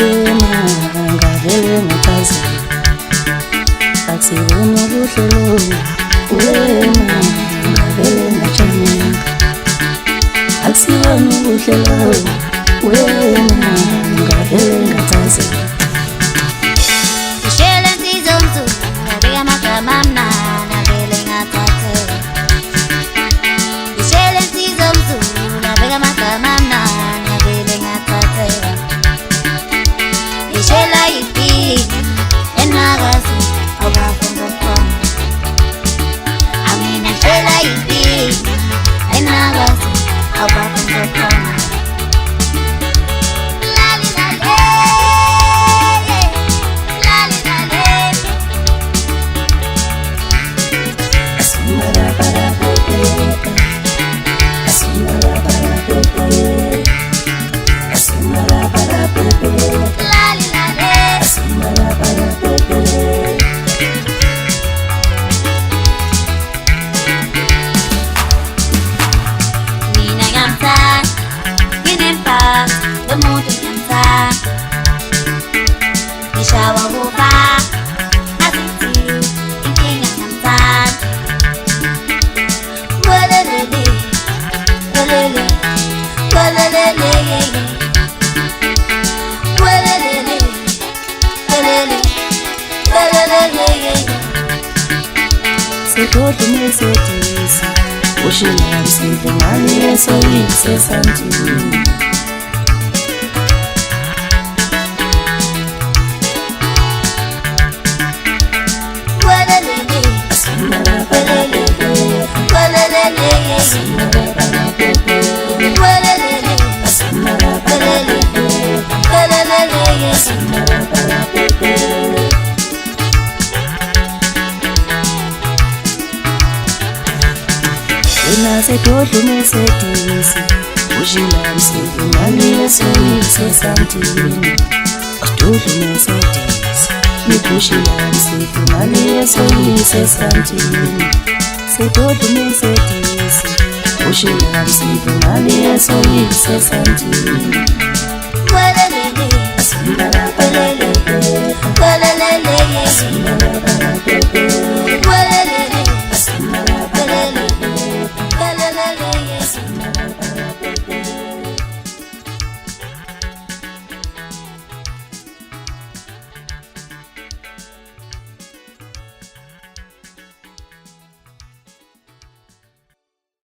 wena ngavele ngaphazi akusibona ubuhlelo wena ngavele ngajamini akusibona ubuhlelo wena ngavele ngaphazi Ishele nsizomzu ngabeka amagama amnana vele ngathatheka Ishele nsizomzu ngabeka amagama amnana vele ngathatheka Ishela yiphi enakazi awubafunga khona Amina ishela yiphi enakazi awubafunga khona Nishawa huba Nasiti Inkinga ngamtan Walelele Walele Walelele Walelele Walele Walelele Sekodwa mesedisi ushila msifu mali yesoyise santini Sekodwa mesedisi ushila msifu mali yesoyise santini Sekodwa mesedisi Nikushila msifu mali yesoyise santini Sekodwa mesedisi ushila msifu mali yesoyise santini